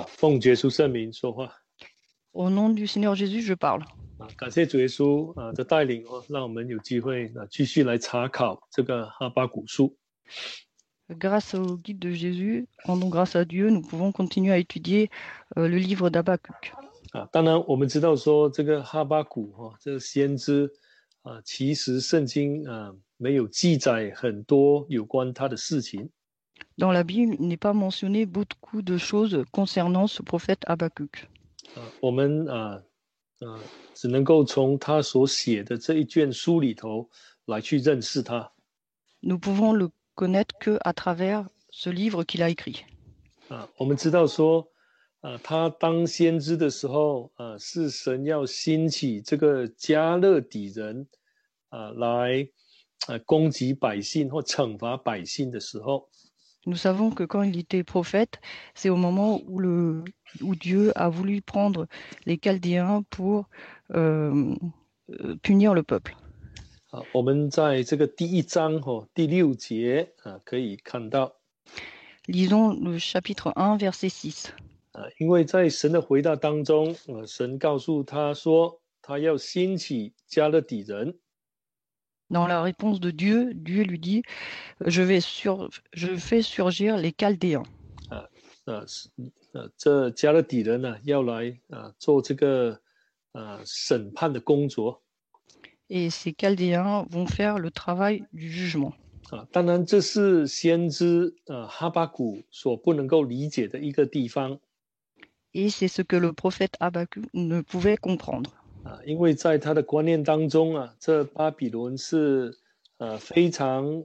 奉耶稣圣名说话。 Au nom du Seigneur Jésus, je parle. 感谢主耶稣的带领让我们有机会继续来查考这个哈巴谷书。 Grâce au guide de Jésus, rendons grâce à Dieu, nous pouvons continuer à étudier le livre d'Habakkuk. 当然我们知道说这个哈巴谷这个先知其实圣经没有记载很多有关他的事情。 Dans la Bible, il n'est pas mentionné beaucoup de choses concernant ce prophète Habakkuk. 我们只能够从他所写的这一卷书里头来去认识他。 Nous pouvons le connaître qu'à travers ce livre qu'il a écrit. 我们知道说他当先知的时候是神要兴起这个加勒底人来攻击百姓或惩罚百姓的时候。 Nous savons que quand il était prophète, c'est au moment où Dieu a voulu prendre les Chaldéens pour punir le peuple. 我们在这个第1章第6节可以看到。 Lisons le chapitre 1, verset 6. 因为在神的回答当中神告诉他说他要兴起加勒底人。 Dans la réponse de Dieu, Dieu lui dit, je fais surgir les Chaldéens. 这加勒底人要来做这个审判的工作。 Et ces Chaldéens vont faire le travail du jugement. 当然这是先知哈巴谷所不能够理解的一个地方。 Et c'est ce que le prophète Habakkuk ne pouvait comprendre. 因为在他的观念当中这巴比伦是非常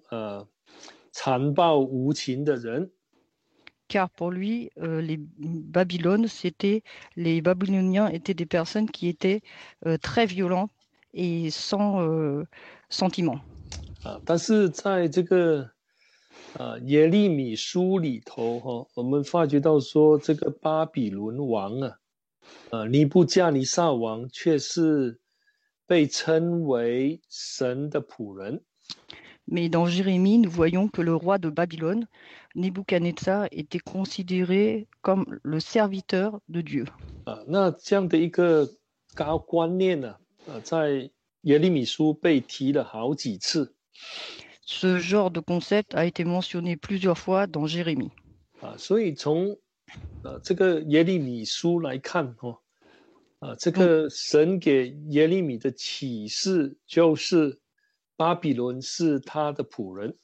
残暴无情的人。 Car pour lui, les Babyloniens étaient des personnes qui étaient très violentes et sans sentiment. 但是在这个耶利米书里头我们发觉到说这个巴比伦王尼布加尼撒王却是被称为神的仆人。 Mais dans Jérémie, nous voyons que le roi de Babylone, Nebuchadnezzar, était considéré comme le serviteur de Dieu. 那这样的一个高观念在耶利米书被提了好几次。 Ce genre de concept a été mentionné plusieurs fois dans Jérémie. 所以从这个耶利米书来看这个神给耶利米的启示就是巴比伦是他的仆人。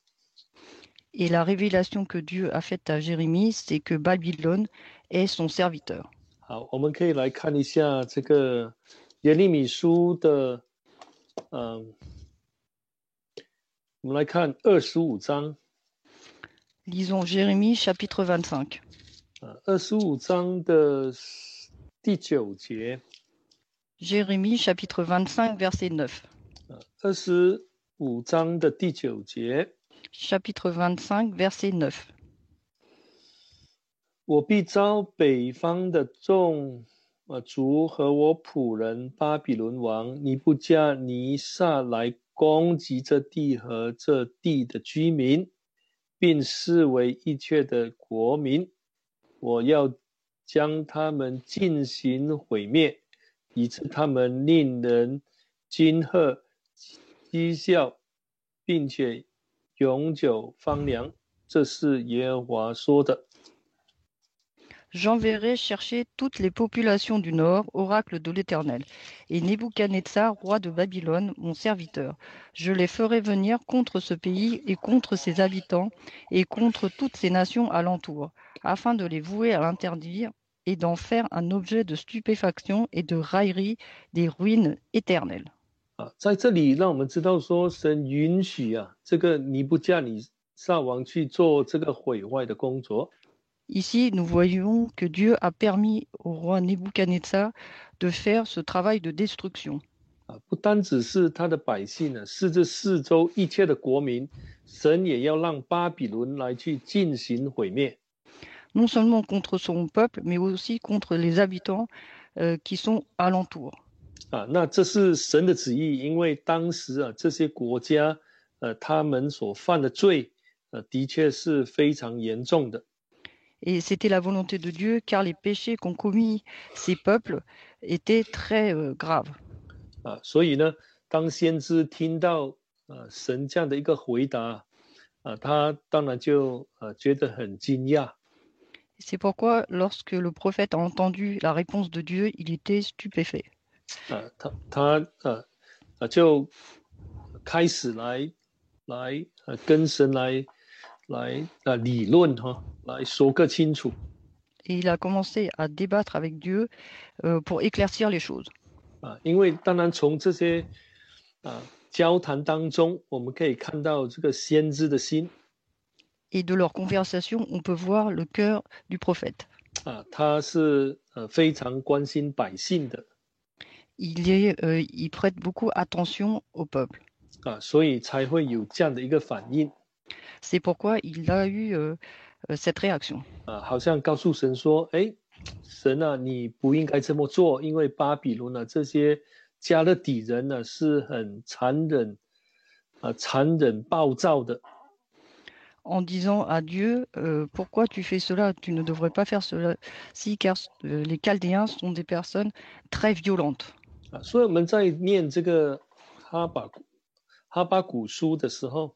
Et la révélation que Dieu a faite à Jérémie, c'est que Babylone est son serviteur. 好，我们可以来看一下这个耶利米书的我们来看25章。 Lisons Jérémie chapitre 25. 25章的第9节。 Jérémie chapitre 25 verset 9. 25章的第9节。 Chapitre 25 verset 9. 我必召北方的众族和我仆人巴比伦王尼布加尼撒来攻击这地和这地的居民，并视为一切的国民。我要将他们进行毁灭，以致他们令人惊吓、讥笑，并且永久荒凉。这是耶和华说的。 J'enverrai chercher toutes les populations du nord, oracle de l'Éternel, et Nebuchadnezzar, roi de Babylone, mon serviteur. Je les ferai venir contre ce pays et contre ses habitants et contre toutes ces nations alentour, afin de les vouer à l'interdire et d'en faire un objet de stupéfaction et de raillerie des ruines éternelles. 在这里让我们知道说神允许这个尼布加尼撒王去做这个毁坏的工作。 Ici, nous voyons que Dieu a permis au roi Nebuchadnezzar de faire ce travail de destruction. 不单只是他的百姓是这四周一切的国民，神也要让巴比伦来去进行毁灭。 Non seulement contre son peuple, mais aussi contre les habitants qui sont alentours. 那这是神的旨意，因为当时这些国家他们所犯的罪的确是非常严重的。Et c'était la volonté de Dieu, car les péchés qu'ont commis ces peuples étaient très graves. 所以呢，当先知听到神这样的一个回答他当然就觉得很惊讶。C'est pourquoi, lorsque le prophète a entendu la réponse de Dieu, il était stupéfait. 他就开始来跟神来理论来说个清楚。Et il a commencé à débattre avec Dieu pour éclaircir les choses. 因为当然从这些交谈当中，我们可以看到这个先知的心。Et de leur conversation, on peut voir le cœur du prophète. 他是非常关心百姓的。Il prête beaucoup attention au peuple. 所以才会有这样的一个反应。C'est pourquoi il a eu cette réaction. 好像告诉神说：“哎，神啊，你不应该这么做，因为巴比伦呢这些加勒底人呢是很残忍暴躁的。” En disant à Dieu, pourquoi tu fais cela? Tu ne devrais pas faire cela, car les Chaldéens sont des personnes très violentes. 所以我们在念这个哈巴谷书的时候，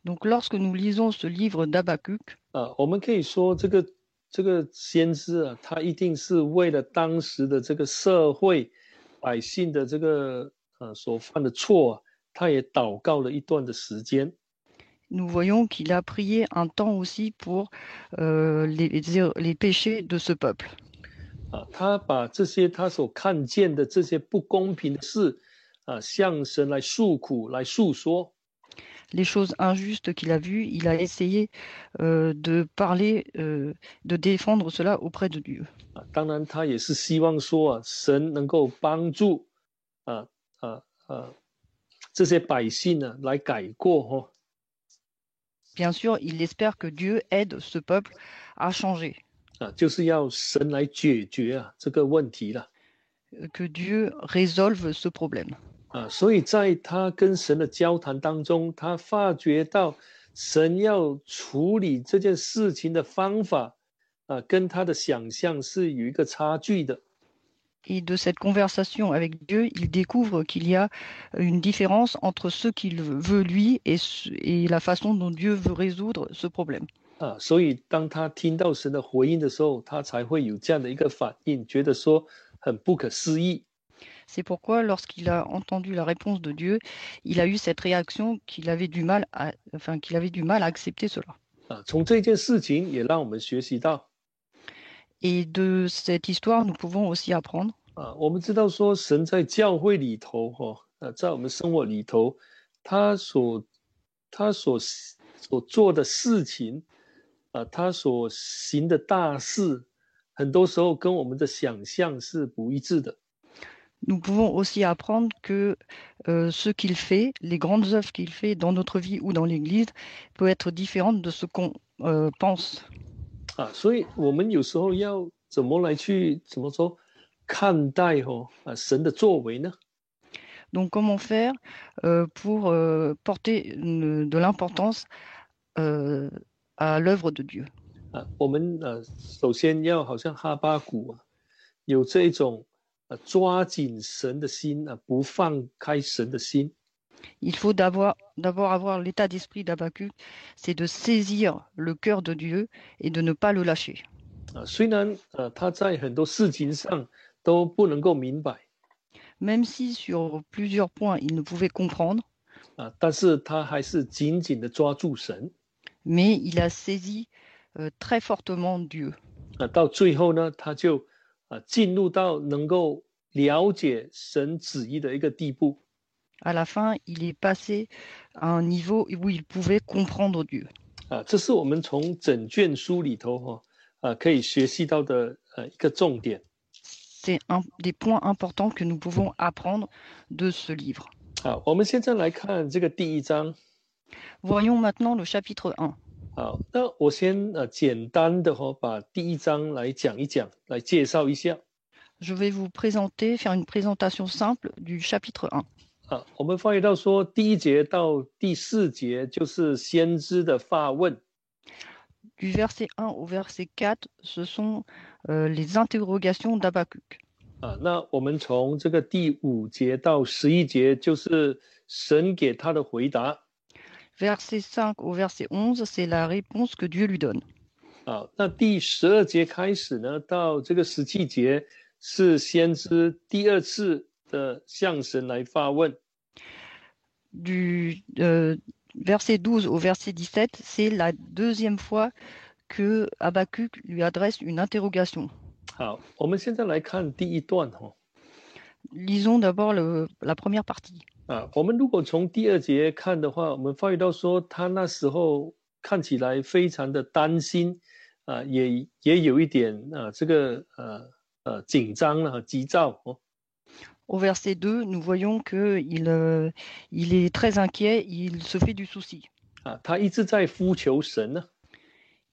Donc lorsque nous lisons ce livre d'Habakkuk, 我们可以说这个先知他一定是为了当时的这个社会百姓的这个所犯的错，他也祷告了一段的时间。nous voyons qu'il a prié un temps aussi pour les péchés de ce peuple. 他把这些他所看见的这些不公平的事向神来诉苦来诉说。Les choses injustes qu'il a vues, il a essayé de parler, de défendre cela auprès de Dieu. 当然，他也是希望说神能够帮助这些百姓呢来改过。Bien sûr, il espère que Dieu aide ce peuple à changer. 就是要神来解决这个问题了。Que Dieu résolve ce problème. 所以在他跟神的交谈当中，他发觉到神要处理这件事情的方法跟他的想象是有一个差距的。Et de cette conversation avec Dieu, il découvre qu'il y a une différence entre ce qu'il veut lui et la façon dont Dieu veut résoudre ce problème. 所以当他听到神的回应的时候，他才会有这样的一个反应，觉得说很不可思议。C'est pourquoi, lorsqu'il a entendu la réponse de Dieu, il a eu cette réaction qu'il avait du mal à accepter cela. 从这件事情也让我们学习到。Et de cette histoire, nous pouvons aussi apprendre. 我们知道说神在教会里头在我们生活里头，他所做的事情他所行的大事，很多时候跟我们的想象是不一致的。Nous pouvons aussi apprendre que ce qu'il fait, les grandes œuvres qu'il fait dans notre vie ou dans l'Église, peut être différente de ce qu'on pense. 所以我们有时候要怎么说看待神的作为呢？ Donc comment faire pour porter de l'importance à l'œuvre de Dieu? 我们首先要好像哈巴谷有这一种抓紧神的心不放开神的心。Il faut d'abord avoir l'état d'esprit d'Habakkuk, c'est de saisir le cœur de Dieu et de ne pas le lâcher. 虽然他在很多事情上都不能够明白， Même si sur plusieurs points il ne pouvait comprendre, 但是他还是紧紧的抓住神。 mais il a saisi très fortement Dieu. 到最后呢，他就进入到能够了解神旨意的一个地步。 À la fin, il est passé à un niveau où il pouvait comprendre Dieu. 这是我们从整卷书里头可以学习到的一个重点。 C'est un des points importants que nous pouvons apprendre de ce livre. 我们现在来看这个第一章。 Voyons maintenant le chapitre 1. 好，那我先简单的把第一章来讲一讲，来介绍一下。 Je vais vous présenter, faire une présentation simple du chapitre 1. 我们发觉到说第1节到第4节就是先知的发问。Du verset 1 au verset 4, ce sont les interrogations d'Habacuc. 那我们从这个第5节到11节，就是神给他的回答。Verset 5 au verset 11, c'est la réponse que Dieu lui donne. 那第12节开始呢，到这个17节是先知第2次的向神来发问。Du verset 12 au verset 17, c'est la deuxième fois que Habacuc lui adresse une interrogation. 好，我们现在来看第一段。 Lisons d'abord la première partie. 我们如果从第2节看的话，我们发觉到说他那时候看起来非常的担心，也有一点这个紧张了，急躁。 Au verset 2, nous voyons qu'il il est très inquiet, il se fait du souci. 他一直在呼求神呢。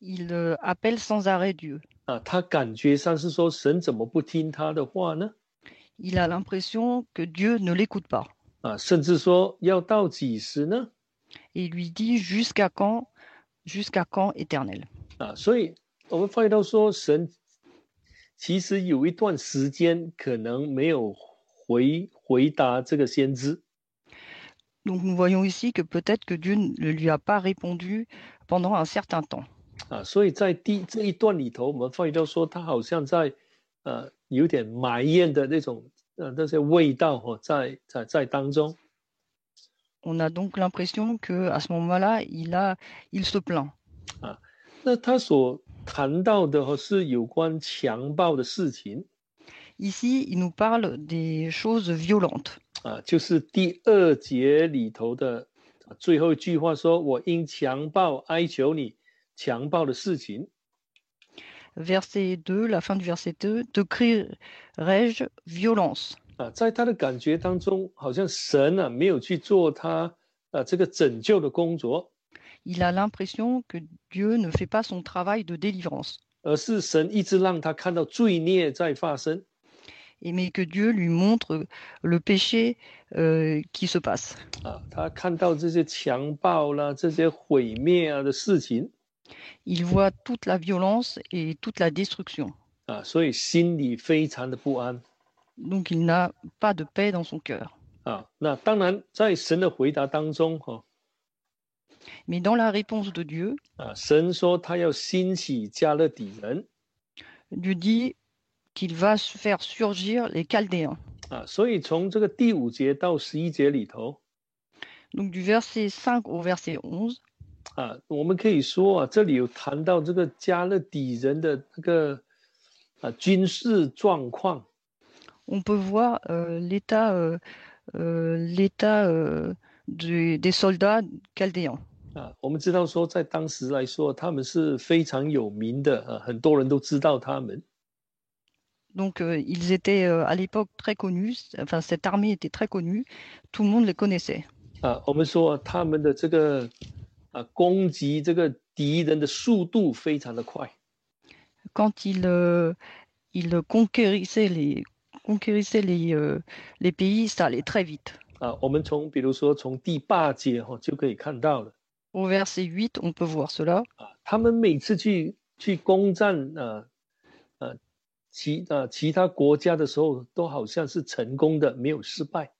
Il appelle sans arrêt Dieu. 他感觉上是说神怎么不听他的话呢？ Il a l'impression que Dieu ne l'écoute pas. 甚至说要到几时呢？ Et il lui dit jusqu'à quand éternel. 所以我们发觉到说神其实有一段时间可能没有回答这个先知。 Donc nous voyons ici que peut-être que Dieu ne lui a pas répondu pendant un certain temps. 所以在这一段里头，我们发觉到说他好像在有点埋怨的那些味道在当中。 On a donc l'impression qu'à ce moment-là, il se plaint. 那他所谈到的是有关强暴的事情。 Ici, il nous parle des choses violentes. 就是第2节里头的最后一句话说：“我因强暴哀求你，强暴的事情。” Verset 2, la fin du verset 2, te crierai-je violence. 在他的感觉当中，好像神没有去做他这个拯救的工作。 Il a l'impression que Dieu ne fait pas son travail de délivrance. 而是神一直让他看到罪孽在发生。 Mais que Dieu lui montre le péché qui se passe. 他看到这些强暴啦、这些毁灭的事情。 Il voit toute la violence et toute la destruction. 所以心里非常的不安。 Donc il n'a pas de paix dans son cœur. 那当然在神的回答当中 Mais dans la réponse de Dieu, 神说他要兴起加勒底人。 Dieu dit qu'il va faire surgir les Chaldéens. 所以从这个第5节到11节里头， Donc du verset 5 au verset 11, 我们可以说这里有谈到这个加勒底人的这个军事状况。 on peut voir l'état des soldats chaldéens. 我们知道说在当时来说他们是非常有名的，很多人都知道他们。 Donc ils étaient à l'époque très connus, enfin cette armée était très connue, tout le monde les connaissait. 我们说他们的这个攻击这个敌人的速度非常的快。 Quand ils conquérissaient les pays, ça allait très vite. 我们比如说从第8节就可以看到了。 Au verset 8, on peut voir cela. 他们每次去攻占其他国家的时候，都好像是成功的，没有失败。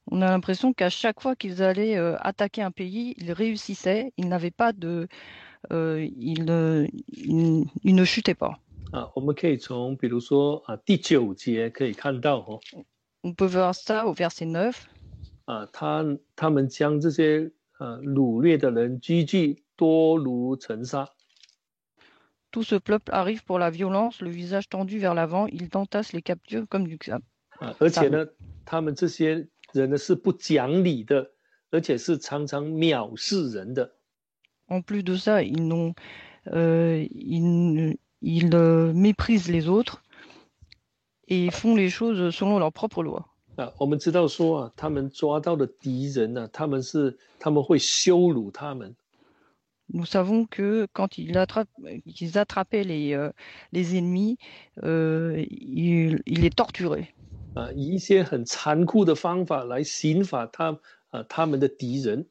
On a l'impression qu'à chaque fois qu'ils allaient attaquer un pays, ils réussissaient, ils n'avaient pas ils ne chutaient pas. 我们可以从比如说第9节可以看到On peut voir ça au verset 9. 他们将这些掳掠的人积聚，多如尘沙。 Tout ce peuple arrive pour la violence, le visage tendu vers l'avant, ils entassent les captifs comme du sable. 而且呢，他们这些人呢是不讲理的，而且是常常藐视人的。 En plus de ça, ils méprisent les autres et font les choses selon leurs propres lois. 我们知道说他们抓到的敌人呢，他们会羞辱他们。 Nous savons que quand ils attrapaient les ennemis, ils les torturaient. 以一些很残酷的方法来刑罚他们的敌人。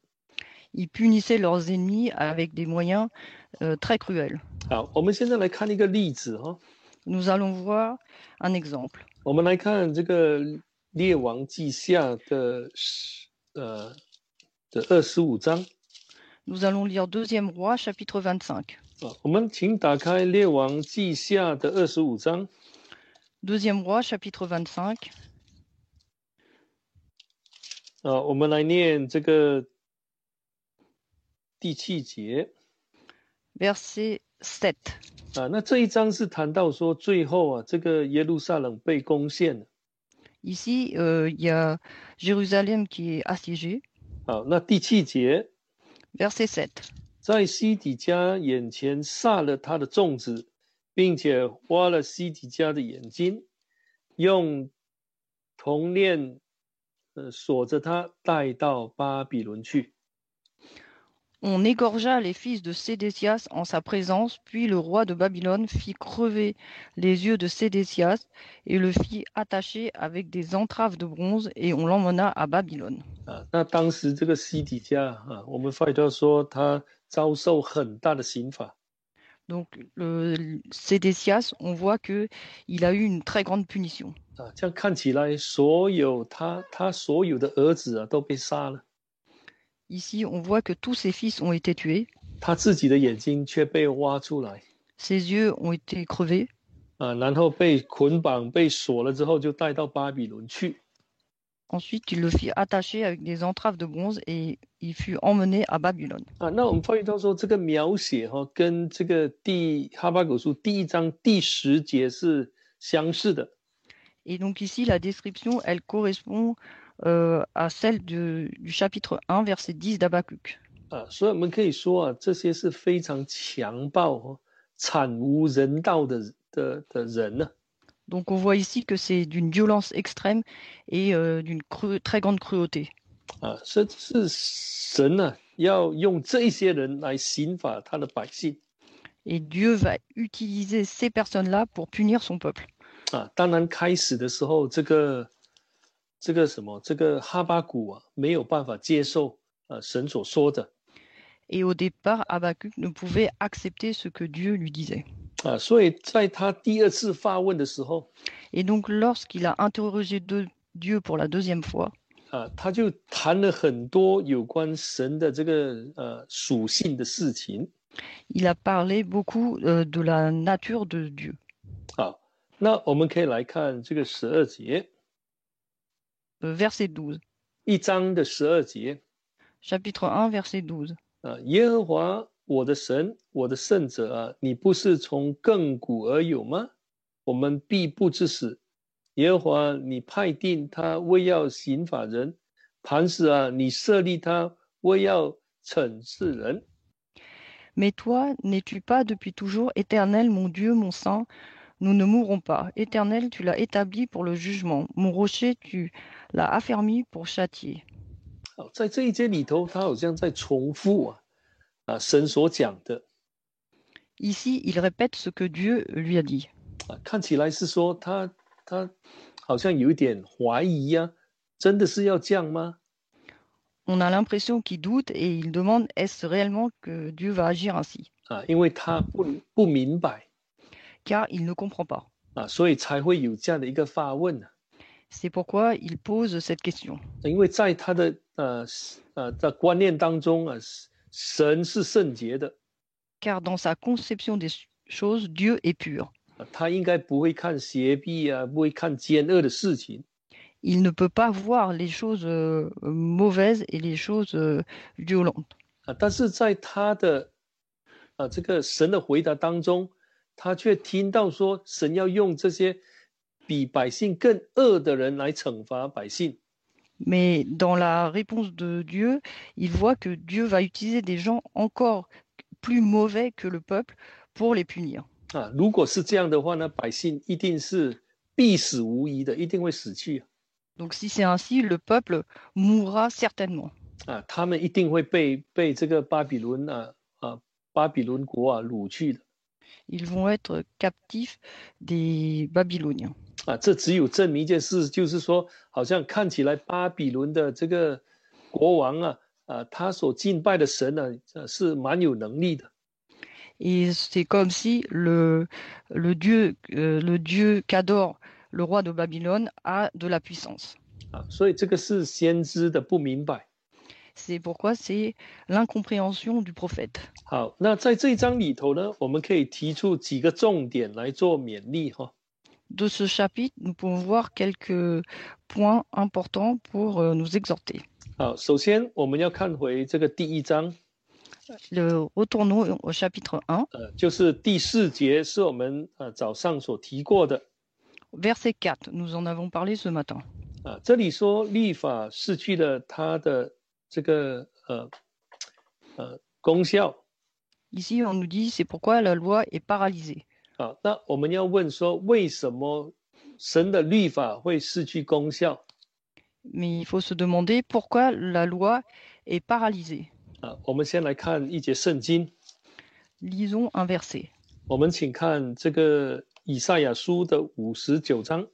Ils punissaient leurs ennemis avec des moyens très cruels. 好，我们现在来看一个例子哈。Nous allons voir un exemple. 我们来看这个列王记下的25章。Nous allons lire 2e roi, chapitre 25. 我们请打开列王记下的25章。2e roi, chapitre 25. 我们来念这个第7节。Verset 7. 那这一章是谈到说，最后这个耶路撒冷被攻陷了。Ici, il y a Jérusalem qui est assiégée. 好，那第7节。Verset 7. 在西底家眼前杀了他的众子，并且挖了西底家的眼睛，用铜链锁着他，带到巴比伦去。On égorgea les fils de Sédécias en sa présence, puis le roi de Babylone fit crever les yeux de Sédécias et le fit attacher avec des entraves de bronze, et on l'emmena à Babylone. 那当时这个西底家我们发觉说他遭受很大的刑罚。Donc, Sédécias, on voit qu'il a eu une très grande punition. 这样看起来，所有他所有的儿子都被杀了。Ici, on voit que tous ses fils ont été tués. 他自己的眼睛却被挖出来。Ses yeux ont été crevés. 然后被捆绑、被锁了之后，就带到巴比伦去。Ensuite, il le fit attacher avec des entraves de bronze et il fut emmené à Babylone. 那我们发现到说，这个描写跟这个哈巴谷书第1章第10节是相似的。Et donc ici, la description, elle correspond à celle du chapitre 1, verset 10 d'Habakkuk. 所以我们可以说这些是非常强暴、惨无人道的人呢。Donc on voit ici que c'est d'une violence extrême et d'une très grande cruauté. 是神要用这些人来刑罚他的百姓。Et Dieu va utiliser ces personnes-là pour punir son peuple. 当然开始的时候，这个哈巴谷没有办法接受神所说的。Et au départ, Habakkuk ne pouvait accepter ce que Dieu lui disait. 所以在他第2次发问的时候， Et donc lorsqu'il a interrogé Dieu pour la 2e fois, 他就谈了很多有关神的这个属性的事情。il a parlé beaucoup de la nature de Dieu. 好，那我们可以来看这个12节。Verset 12. 1章的12节。Chapitre 1, verset 12. 耶和华我的神，我的圣者你不是从亘古而有吗？我们必不致死。耶和华你派定他为要刑罚人，磐石你设立他为要惩治人。 Mais toi, n'es-tu pas depuis toujours, Éternel, mon Dieu, mon Saint? Nous ne mourrons pas. Éternel, tu l'as établi pour le jugement. Mon rocher, tu l'as affermi pour châtier. 在这一节里头，他好像在重复神所讲的。 Ici, il répète ce que Dieu lui a dit. 看起来是说他好像有一点怀疑真的是要这样吗？ On a l'impression qu'il doute et il demande est-ce réellement que Dieu va agir ainsi? 因为他不明白。 Car il ne comprend pas. 所以才会有这样的一个发问。 C'est pourquoi il pose cette question. 因为在他的观念当中神是圣洁的。 Car dans sa conception des choses, Dieu est pur. 他应该不会看邪僻不会看奸恶的事情。 Il ne peut pas voir les choses mauvaises et les choses violentes. 但是在他的这个神的回答当中，他却听到说神要用这些比百姓更恶的人来惩罚百姓。 Mais dans la réponse de Dieu, il voit que Dieu va utiliser des gens encore plus mauvais que le peuple pour les punir. 如果是这样的话呢，百姓一定是必死无疑的，一定会死去。 Donc si c'est ainsi, le peuple mourra certainement. 他们一定会被这个巴比伦国掳去的。 Ils vont être captifs des Babyloniens. 这只有证明一件事，就是说，好像看起来巴比伦的这个国王他所敬拜的神呢，是蛮有能力的。 Et c'est comme si le Dieu qu'adore le roi de Babylone a de la puissance. 所以这个是先知的不明白。 C'est pourquoi c'est l'incompréhension du prophète. 好，那在这一章里头呢，我们可以提出几个重点来做勉励哈。De ce chapitre, nous pouvons voir quelques points importants pour nous exhorter. 好，首先我们要看回这个第一章， Retournons au chapitre 1, 就是第4节，是我们早上所提过的。 verset 4. Nous en avons parlé ce matin. 这里说律法失去了它的这个功效。 Ici, on nous dit c'est pourquoi la loi est paralysée. 那我们要问说，为什么神的律法会失去功效？ Mais il faut se demander pourquoi la loi est paralysée. 我们先来看一节圣经。 Lisons un verset. 我们请看这个以赛亚书的59章。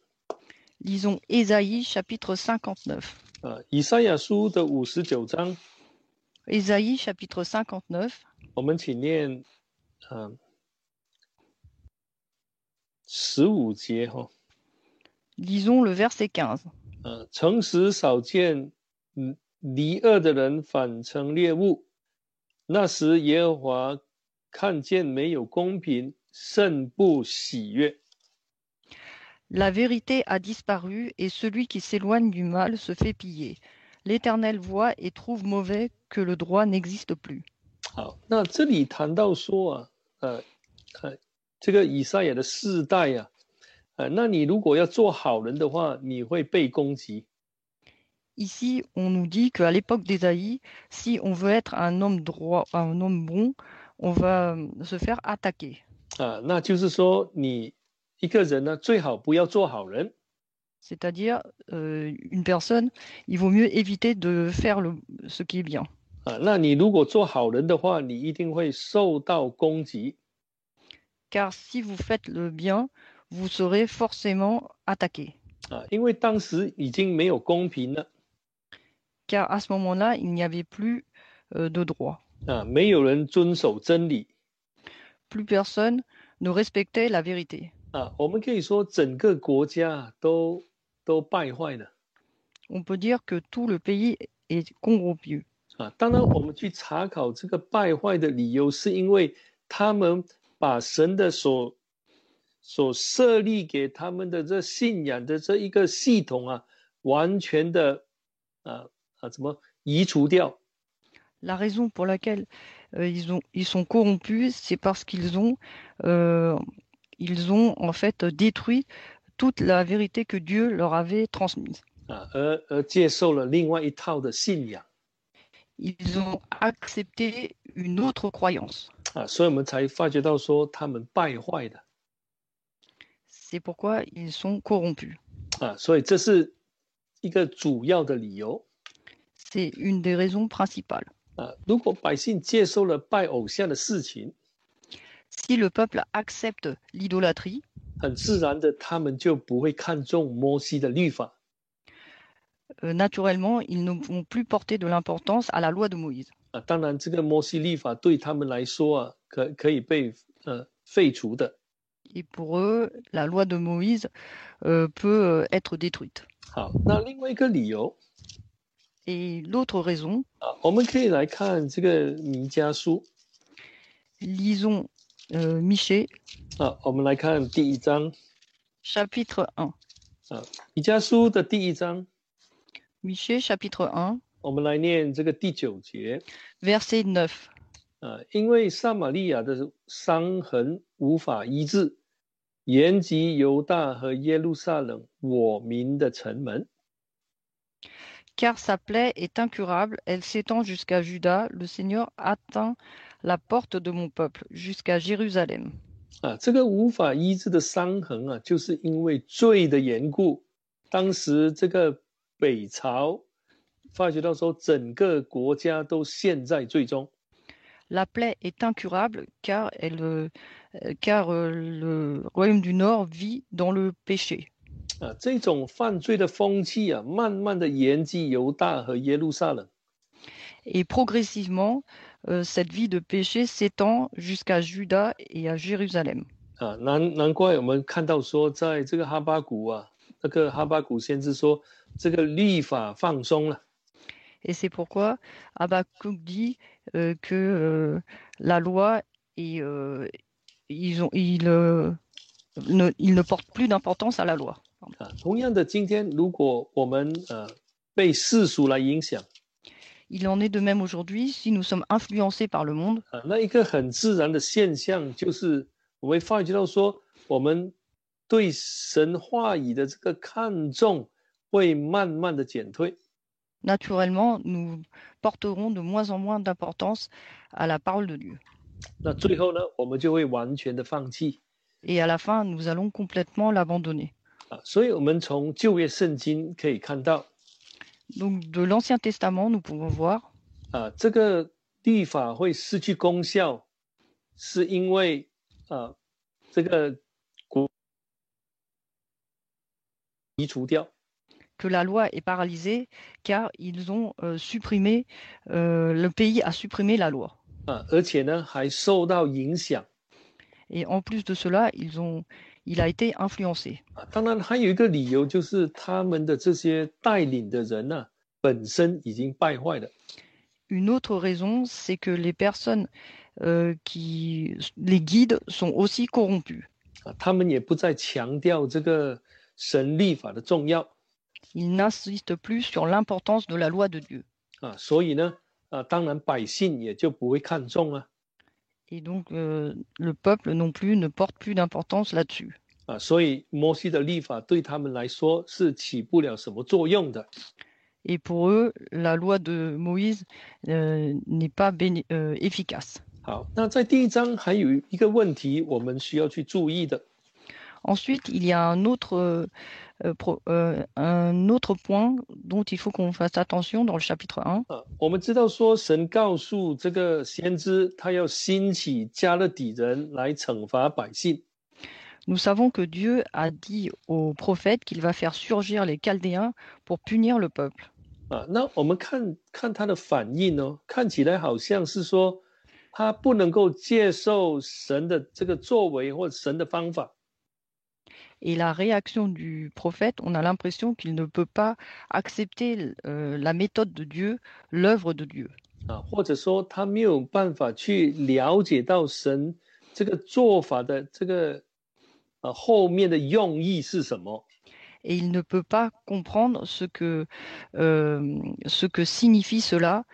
Lisons Ésaïe chapitre 59. 以赛亚书的59章。 Ésaïe chapitre 59. 我们请念15节哈。 Lisons le verset 15. 诚实少见，离恶的人反成猎物。那时耶和华看见没有公平，甚不喜悦。 La vérité a disparu et celui qui s'éloigne du mal se fait piller. L'Éternel voit et trouve mauvais que le droit n'existe plus. 好，那这里谈到说这个以赛亚的世代那你如果要做好人的话，你会被攻击。 Ici, on nous dit qu'à l'époque d'Ésaïe, si on veut être un homme droit, un homme bon, on va se faire attaquer. 那就是说你一个人呢，最好不要做好人。 C'est-à-dire, une personne, il vaut mieux éviter de faire ce qui est bien. 那你如果做好人的话，你一定会受到攻击。 Car si vous faites le bien, vous serez forcément attaqué. 因为当时已经没有公平了。 Car à ce moment-là, il n'y avait plus de droit. 没有人遵守真理。 Plus personne ne respectait la vérité. 我们可以说整个国家都败坏了。 On peut dire que tout le pays est corrompu. 当然我们去查考这个败坏的理由，是因为他们把神的所设立给他们的这信仰的这一个系统完全的怎么移除掉。 La raison pour laquelle ils sont corrompus, c'est parce qu'ils ont en fait détruit toute la vérité que Dieu leur avait transmise. 而接受了另外一套的信仰。 Ils ont accepté une autre croyance. 所以我们才发觉到说他们败坏的。 C'est pourquoi ils sont corrompus. 所以这是一个主要的理由。 C'est une des raisons principales. 如果百姓接受了拜偶像的事情， Si le peuple accepte l'idolâtrie, 很自然的他们就不会看重摩西的律法。 naturellement, ils ne vont plus porter de l'importance à la loi de Moïse. 当然这个摩西律法对他们来说可以被废除的。 Et pour eux, la loi de Moïse peut être détruite. 好，那另外一个理由， Et l'autre raison, 我们可以来看这个弥迦书。 lisons Michée, 我们来看第1章。 chapitre 1. 弥迦书的第1章， Michée, chapitre 1, 我们来念这个第9节。 verset 9. 因为撒玛利亚的伤痕无法医治，延及犹大和耶路撒冷，我民的城门。 Car sa plaie est incurable, elle s'étend jusqu'à Juda, le Seigneur atteint la porte de mon peuple, jusqu'à Jérusalem. 这个无法医治的伤痕就是因为罪的缘故。当时这个北朝发觉到说，整个国家都陷在罪中。 La plaie est incurable car le royaume du Nord vit dans le péché. 这种犯罪的风气慢慢的延及犹大和耶路撒冷。Et progressivement, cette vie de péché s'étend jusqu'à Juda et à Jérusalem. 啊，难怪我们看到说，在这个哈巴谷啊，那个哈巴谷先知说，这个律法放松了。 Et c'est pourquoi Habakkuk dit que la loi, et, ils ne portent plus d'importance à la loi. 啊，同样的，今天如果我们被世俗来影响， Il en est de même aujourd'hui si nous sommes influencés par le monde. 那一个很自然的现象就是我们发觉到说，我们对神话语的这个看重会慢慢的减退。 Naturellement, nous porterons de moins en moins d'importance à la parole de Dieu. 那最后呢，我们就会完全的放弃。 Et à la fin, nous allons complètement l'abandonner. 所以我们从旧约圣经可以看到， Donc, de l'Ancien Testament, nous pouvons voir 这个律法会失去功效，是因为这个国移除掉。 que la loi est paralysée car ils ont supprimé, le pays a supprimé la loi. 而且呢，还受到影响。 Et en plus de cela, il a été influencé. 当然还有一个理由，就是他们的这些带领的人呢，本身已经败坏了。 Une autre raison, c'est que les personnes qui les guident sont aussi corrompues. 他们也不再强调这个神律法的重要。 Ils n'insistent plus sur l'importance de la loi de Dieu. 所以呢，当然百姓也就不会看重了。 Et donc, le peuple non plus ne porte plus d'importance là-dessus. 所以摩西的律法对他们来说是起不了什么作用的。 Et pour eux, la loi de Moïse n'est pas efficace. 好，那在第一章还有一个问题我们需要去注意的。 Ensuite, il y a un autre point dont il faut qu'on fasse attention dans le chapitre 1. 我们知道说神告诉这个先知，他要兴起加勒底人来惩罚百姓。 Nous savons que Dieu a dit au prophète qu'il va faire surgir les Chaldéens pour punir le peuple. 那我们看他的反应哦，看起来好像是说他不能够接受神的这个作为或神的方法。 Et la réaction du prophète, on a l'impression qu'il ne peut pas accepter la méthode de Dieu, l'œuvre de Dieu. 或者说他没有办法去了解到神这个做法的这个后面的用意是什么。 Et il ne peut pas comprendre ce que signifie cela,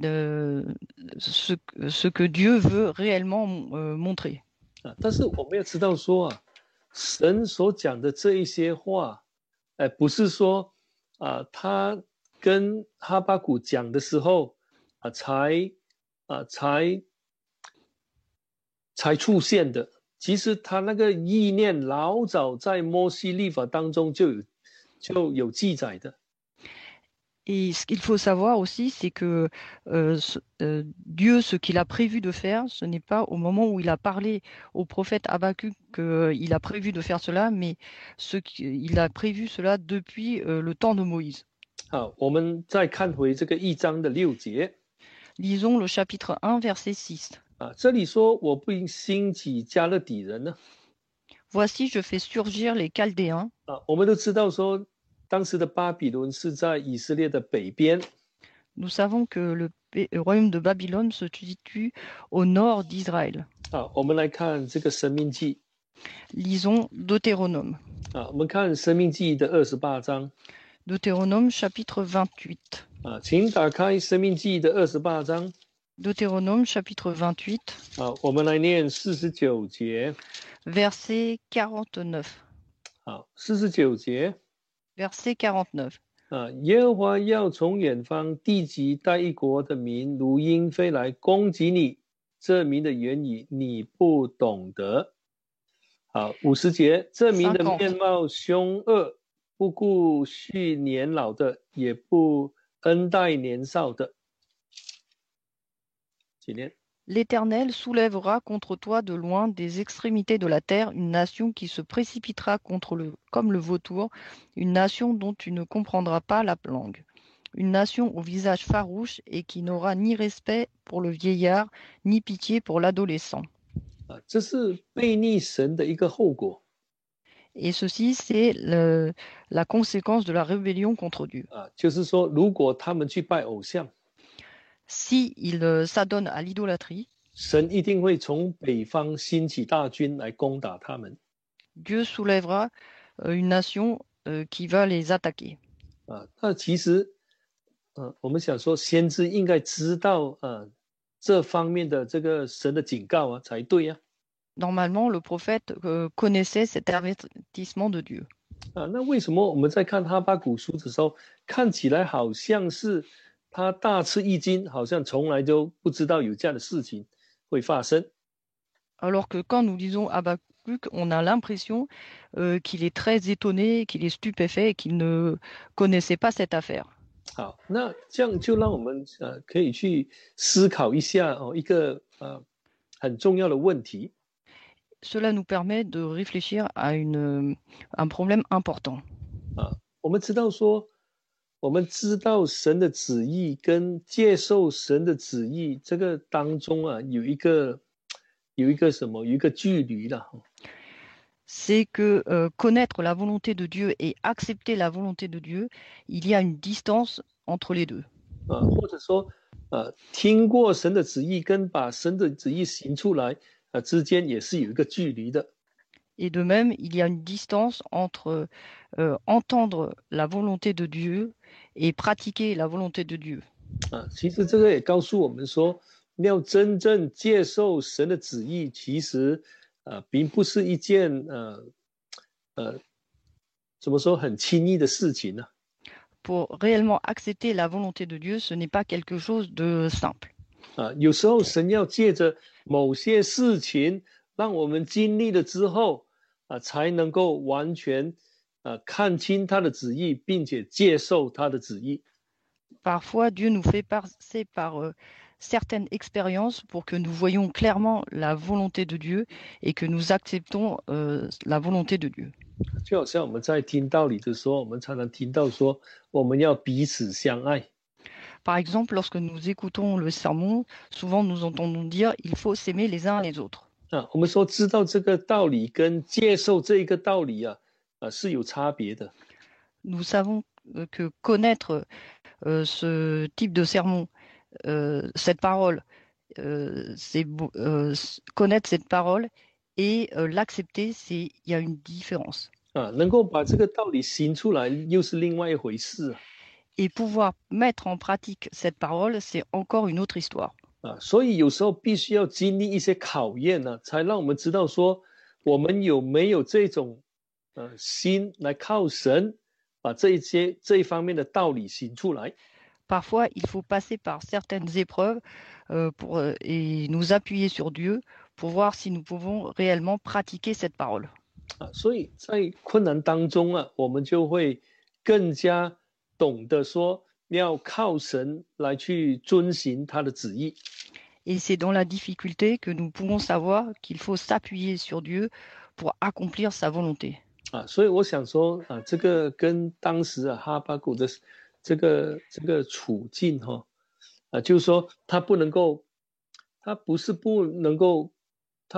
ce que Dieu veut réellement montrer. 但是我们要知道说神所讲的这一些话，不是说他跟哈巴谷讲的时候才出现的。其实他那个意念老早在摩西律法当中就有记载的。 Et ce qu'il faut savoir aussi, c'est que Dieu, ce qu'il a prévu de faire, ce n'est pas au moment où il a parlé au prophète Habakkuk qu'il a prévu de faire cela, mais il a prévu cela depuis le temps de Moïse. 好，我们再看回这个1章的6节。 Lisons le chapitre 1, verset 6. 这里说我不兴起加勒底人呢。 Voici, je fais surgir les Chaldéens. 我们都知道说，当时的巴比伦是在以色列的北边。 Nous savons que le royaume de Babylone se situe au nord d'Israël. 我们来看这个申命记。 Lisons Deutéronome. 我们看申命记的28章。 Deutéronome chapitre 28. 请打开申命记的28章。 Deutéronome chapitre 28. 我们来念49节。 Verset 49. 好，49节。 Verset 49. 耶和华要从远方地极带一国的民如鹰飞来攻击你，这民的言语你不懂得。好，50节，这民的面貌凶恶，不顾恤年老的，也不恩待年少的。请念。 L'Éternel soulèvera contre toi de loin des extrémités de la terre une nation qui se précipitera comme le vautour, une nation dont tu ne comprendras pas la langue. une nation au visage farouche et qui n'aura ni respect pour le vieillard, ni pitié pour l'adolescent. 这是悖逆神的一个后果 Et ceci, c'est la conséquence de la rébellion contre Dieu. 就是说，如果他们去拜偶像， S'ils s'adonnent à l'idolâtrie, 神一定会从北方兴起大军来攻打他们 Dieu soulèvera une nation qui va les attaquer. 那其实我们想说，先知应该知道这方面的这个神的警告才对啊。 Normalement, le prophète connaissait cet avertissement de Dieu. 那为什么我们在看哈巴谷书的时候，看起来好像是他大吃一惊，好像从来都不知道有这样的事情会发生？ Alors que quand nous lisons Habakkuk, on a l'impression qu'il est très étonné, qu'il est stupéfait et qu'il ne connaissait pas cette affaire. 好，那这样就让我们可以去思考一下一个很重要的问题。 Cela nous permet de réfléchir à un problème important. 我们知道说，我们知道神的旨意跟接受神的旨意这个当中有一个距离了。 C'est que connaître la volonté de Dieu et accepter la volonté de Dieu, il y a une distance entre les deux. 或者说听过神的旨意跟把神的旨意行出来之间也是有一个距离的。 Et de même, il y a une distance entre entendre la volonté de Dieu et pratiquer la volonté de Dieu. 其实这个也告诉我们说，要真正接受神的旨意，其实并不是一件怎么说很轻易的事情呢。 Pour réellement accepter la volonté de Dieu, ce n'est pas quelque chose de simple. 有时候神要借着某些事情让我们经历了之后才能够完全看清他的旨意，并且接受他的旨意。 Parfois, Dieu nous fait passer par certaines expériences pour que nous voyions clairement la volonté de Dieu et que nous acceptons la volonté de Dieu. 就好像我们在听道理的时候，我们常常听到说，我们要彼此相爱。 Par exemple, lorsque nous écoutons le sermon, souvent nous entendons dire il faut s'aimer les uns les autres. 我们说知道这个道理跟接受这一个道理是有差别的。 Nous savons que connaître ce type de sermon, cette parole, c'est connaître cette parole et l'accepter, il y a une différence. 能够把这个道理行出来，又是另外一回事。 Et pouvoir mettre en pratique cette parole, c'est encore une autre histoire. 所以有时候必须要经历一些考验才让我们知道说，我们有没有这种心来靠神把这一方面的道理行出来。 Parfois, il faut passer par certaines épreuves et nous appuyer sur Dieu pour voir si nous pouvons réellement pratiquer cette parole. 所以在困难当中我们就会更加懂得说要靠神来去遵行他的旨意。 Et c'est dans la difficulté que nous pouvons savoir qu'il faut s'appuyer sur Dieu pour accomplir sa volonté. 所以我想说这个跟当时哈巴谷的这个处境就是说他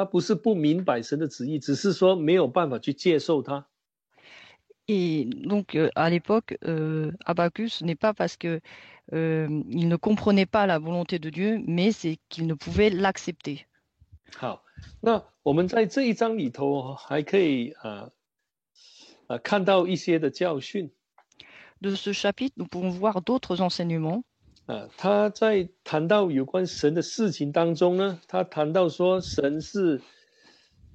不是不明白神的旨意，只是说没有办法去接受它。 Et donc, à l'époque, Habakkuk, ce n'est pas parce que il ne comprenait pas la volonté de Dieu, mais c'est qu'il ne pouvait l'accepter. 好，那我们在这一章里头还可以看到一些的教训。 De ce chapitre, nous pouvons voir d'autres enseignements. 他在谈到有关神的事情当中呢，他谈到说神是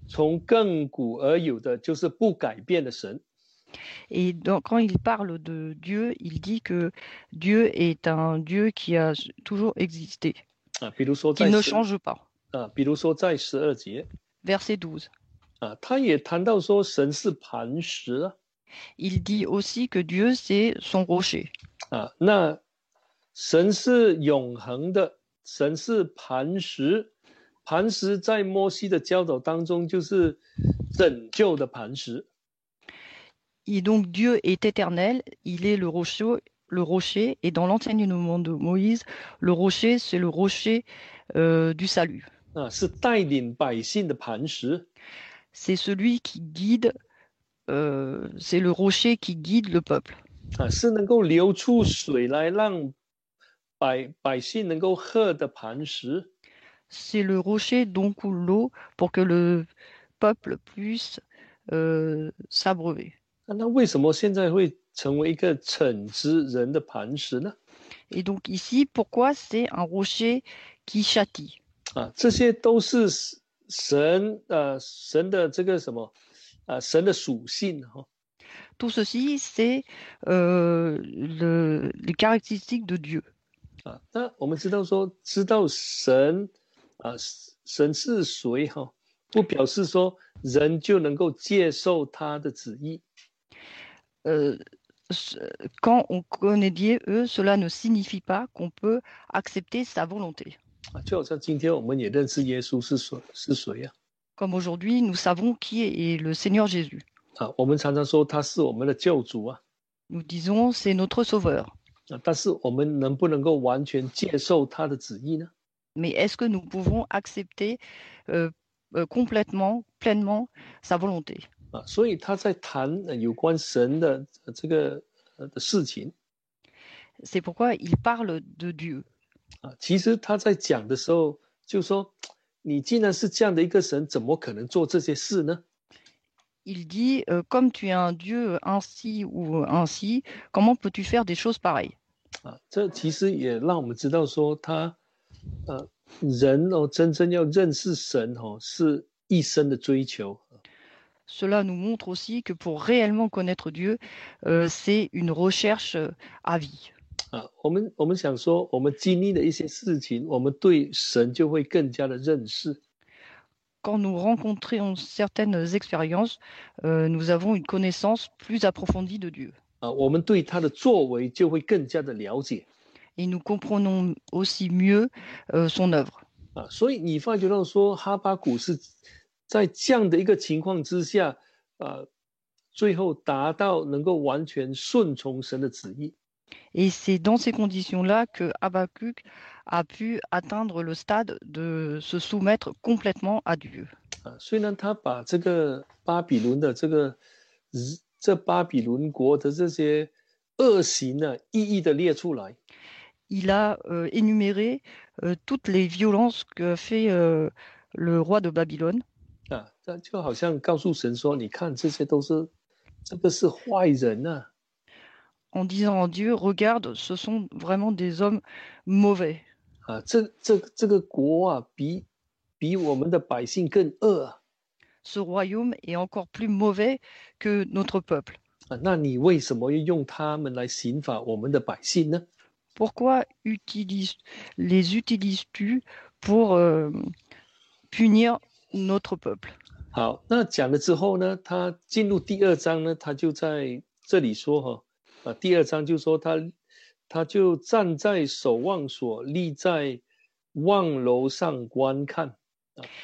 从亘古而有的，就是不改变的神。 Et quand il parle de Dieu, il dit que Dieu est un Dieu qui a toujours existé, 比如说 qu'il ne change pas. 比如说在12节 Verset 12. 他也谈到说神是磐石 Il dit aussi que Dieu, c'est son rocher. 那神是永恒的，神是磐石。磐石在摩西的教导当中就是拯救的磐石。 Et donc Dieu est éternel, il est le rocher le rocher, et dans l'enseignement de Moïse, le rocher, c'est le rocher du salut. 是带领百姓的磐石 C'est celui qui guide, c'est le rocher qui guide le peuple. 是能够流出水来让百姓能够喝的磐石 C'est le rocher dont coule l'eau pour que le peuple puisse s'abreuver. 那为什么现在会成为一个惩治人的磐石呢？ Et donc ici, pourquoi c'est un rocher qui châtie? 这些都是神的这个什么神的属性哈。 Tout ceci, c'est les caractéristiques de Dieu. 那我们知道说，知道神神是谁哈，不表示说人就能够接受他的旨意。Quand on connaît Dieu, cela ne signifie pas qu'on peut accepter sa volonté. 就好像今天我们也认识耶稣是谁啊？ Comme aujourd'hui, nous savons qui est le Seigneur Jésus. 我们常常说他是我们的救主啊。 Nous disons c'est notre Sauveur. 但是我们能不能够完全接受他的旨意呢？ Mais est-ce que nous pouvons accepter complètement, pleinement sa volonté? 所以他在谈有关神的这个的事情。 C'est pourquoi il parle de Dieu. 其实他在讲的时候就说，你既然是这样的一个神，怎么可能做这些事呢？ Il dit, comme tu es un Dieu ainsi ou ainsi, comment peux-tu faire des choses pareilles? 这其实也让我们知道说他，人真正要认识神是一生的追求。 Cela nous montre aussi que pour réellement connaître Dieu, c'est une recherche à vie. 我们想说，我们经历的一些事情，我们对神就会更加的认识。 Quand nous rencontrons certaines expériences, nous avons une connaissance plus approfondie de Dieu. 我们对他的作为就会更加的了解。 Et nous comprenons aussi mieux son œuvre. 所以你发觉到说，哈巴谷是在这样的一个情况之下，最后达到能够完全顺从神的旨意。 Et c'est dans ces conditions-là que Habakkuk a pu atteindre le stade de se soumettre complètement à Dieu. 虽然他把这个巴比伦的这巴比伦国的这些恶行呢，一一的列出来。 Il a énuméré toutes les violences que fait le roi de Babylone. 这就好像告诉神说：“你看，这些都是这个是坏人啊。” En disant à Dieu, regarde, ce sont vraiment des hommes mauvais. 这个国啊，比我们的百姓更恶啊。 Ce royaume est encore plus mauvais que notre peuple. 那你为什么要用他们来刑罚我们的百姓呢？ Pourquoi les utilises-tu pour punir notre peuple? 好，那讲了之后呢，他进入第二章呢，他就在这里说第二章就说他就站在守望所，立在望楼上观看。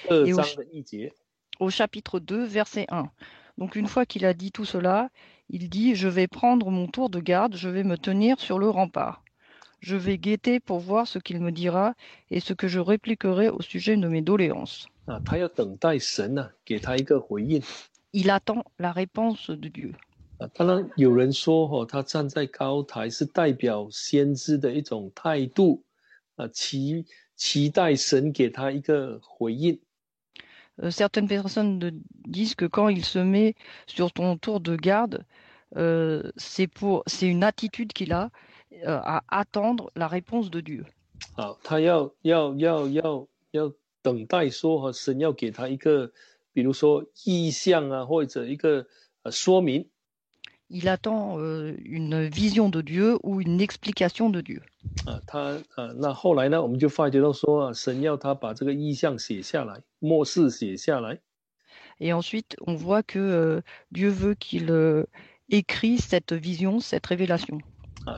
二章的一节。 Au chapitre 2, verset 1. Donc une fois qu'il a dit tout cela, il dit, je vais prendre mon tour de garde, je vais me tenir sur le rempart. Je vais guetter pour voir ce qu'il me dira et ce que je répliquerai au sujet de mes doléances. 他要等待神给他一个回应。 Il attend la réponse de Dieu. 当然有人说他站在高台是代表先知的一种态度期待神给他一个回应。 Certaines personnes disent que quand il se met sur ton tour de garde, c'est une attitude qu'il a à attendre la réponse de Dieu. 他要等待说神要给他一个，比如说意象或者一个说明。 Il attend une vision de Dieu ou une explication de Dieu. 那后来呢，我们就发觉到说神要他把这个意象写下来，默示写下来。 Et ensuite, on voit que Dieu veut qu'il écrit cette vision, cette révélation.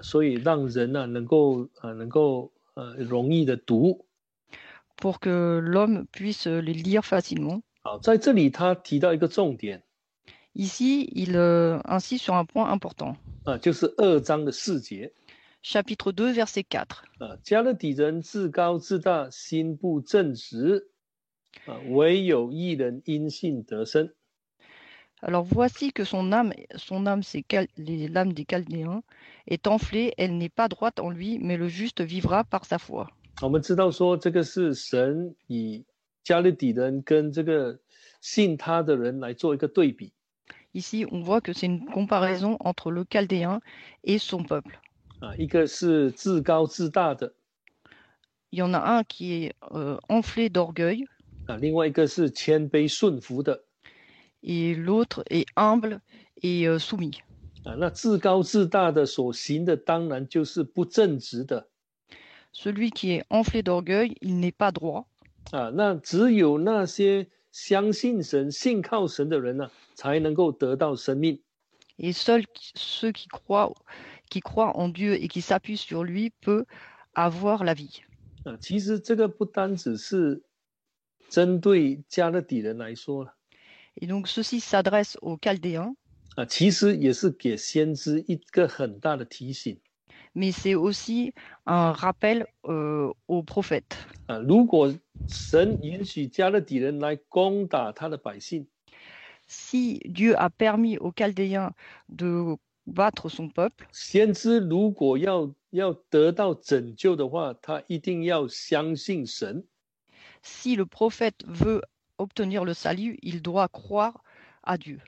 所以让人能够容易的读。 Pour que l'homme puisse les lire facilement. 好，在这里他提到一个重点。 Ici, il insiste sur un point important. 就是2章的4节。chapitre 2, verset 4. 加勒底人自高自大，心不正直，唯有义人因信得生。 Alors voici que son âme c'est l'âme des Chaldéens, est enflée, elle n'est pas droite en lui, mais le juste vivra par sa foi. 我们知道说，这个是神以加勒底人跟这个信他的人来做一个对比。 Ici, on voit que c'est une comparaison entre le Chaldéen et son peuple. 一个是自高自大的， Il y en a un qui est enflé d'orgueil 另外一个是谦卑顺服的。 et l'autre est humble et soumis. 那自高自大的所行的，当然就是不正直的。 Celui qui est enflé d'orgueil, il n'est pas droit. 那只有那些相信神、信靠神的人呢，才能够得到生命。 Et seuls ceux qui croient en Dieu et qui s'appuient sur lui peuvent avoir la vie. 其实这个不单只是针对加勒底人来说了， Et donc ceci s'adresse aux Chaldéens, 其实也是给先知一个很大的提醒。 mais c'est aussi un rappel aux prophètes. 如果神允许加勒底人来攻打他的百姓， Si Dieu a permis aux Chaldéens de battre son peuple, 先知如果要得到拯救的话，他一定要相信神。 si le prophète veut obtenir le salut, il doit croire à Dieu.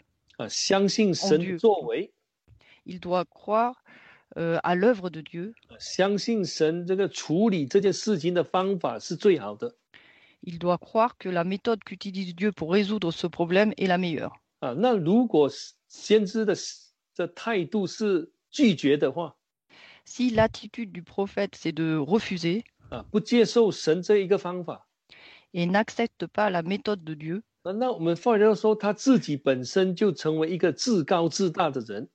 相信神的作为， Il doit croire à l'œuvre de Dieu. 相信神这个处理这件事情的方法是最好的。 Il doit croire que la méthode qu'utilise Dieu pour résoudre ce problème est la meilleure. 那如果先知的态度是拒绝的话， Si l'attitude du prophète c'est de refuser 不接受神这一个方法， et n'accepte pas la méthode de Dieu, 那我们换句话说，他自己本身就成为一个自高自大的人。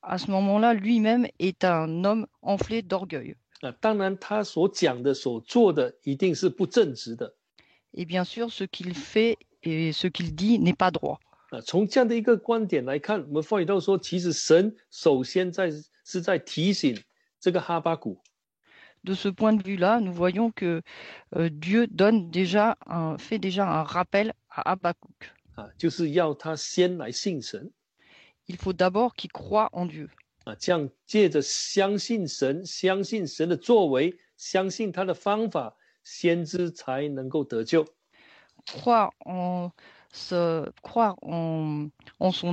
à ce moment-là, lui-même est un homme enflé d'orgueil. 当然他所讲的、所做的一定是不正直的。 Et bien sûr, ce qu'il fait et ce qu'il dit n'est pas droit. 从这样的一个观点来看，我们发现到说，其实神首先是在提醒这个哈巴谷。 De ce point de vue-là, nous voyons que Dieu fait déjà un rappel à Habakkuk. 就是要他先来信神。 Il faut d'abord qu'il croie en Dieu. 这样借着相信神、相信神的作为、相信他的方法，先知才能够得救。 Croire en son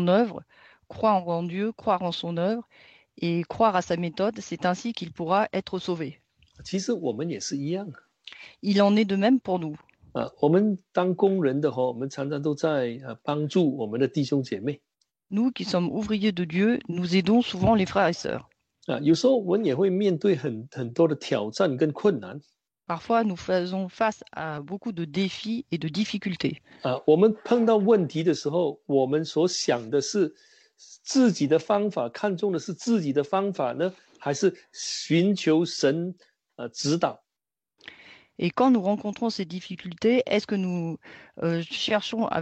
œuvre, croire en Dieu, croire en son œuvre et croire à sa méthode, c'est ainsi qu'il pourra être sauvé. 其实我们也是一样。 Il en est de même pour nous. 我们当工人的我们常常都在帮助我们的弟兄姐妹。 Nous qui sommes ouvriers de Dieu, nous aidons souvent les frères et sœurs. 有时候我们也会面对很多的挑战跟困难。 Parfois, nous faisons face à beaucoup de défis et de difficultés. 我们碰到问题的时候，我们所想的是自己的方法，看重的是自己的方法呢，还是寻求神指导？ Et quand nous rencontrons ces difficultés, est-ce que nous cherchons à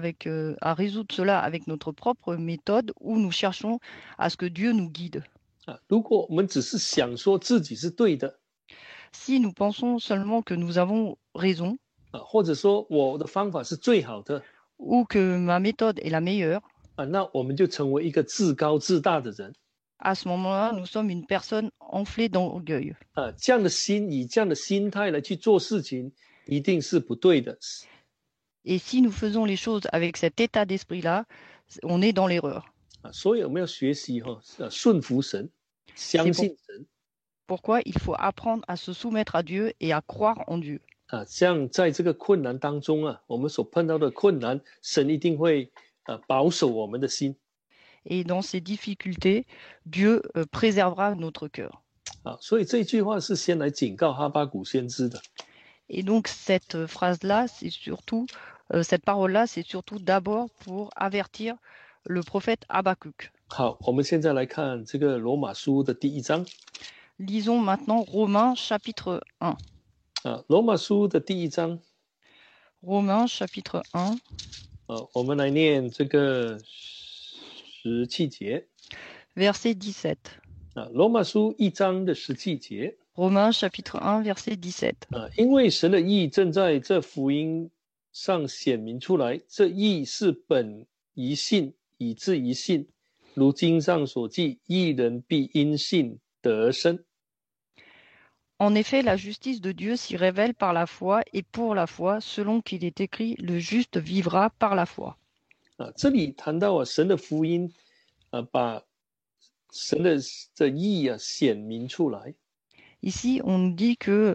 résoudre cela avec notre propre méthode ou nous cherchons à ce que Dieu nous guide? 如果我们只是想说自己是对的， Si nous pensons seulement que nous avons raison, 或者说我的方法是最好的， ou que ma méthode est la meilleure, 那我们就成为一个自高自大的人。 à ce moment-là, nous sommes une personne enflée d'orgueil. 这样的以这样的心态来去做事情，一定是不对的。 Et si nous faisons les choses avec cet état d'esprit-là, on est dans l'erreur. 所以我们要学习顺服神，相信神。 Pourquoi il faut apprendre à se soumettre à Dieu et à croire en Dieu. 这样在这个困难当中我们所碰到的困难，神一定会保守我们的心。 Et dans ces difficultés, Dieu préservera notre cœur. 所以这句话是先来警告哈巴谷先知的。 Et donc cette phrase-là, c'est surtout, cette parole-là, c'est surtout d'abord pour avertir le prophète Habakkuk. 好，我们现在来看这个罗马书的第1章。 Lisons maintenant Romains chapitre 1. 罗马书的第1章。 Romains chapitre 1. 我们来念这个17节。 Verset 17. 罗马书1章的17节 Romains chapitre 1, verset 17. 因为神的义正在这福音上显明出来，这义是本于信，以致于信，如经上所记，义人必因信得生。 En effet, la justice de Dieu s'y révèle par la foi, et pour la foi, selon qu'il est écrit, le juste vivra par la foi. 这里谈到神的福音把神的这义显明出来。 Ici, on nous dit que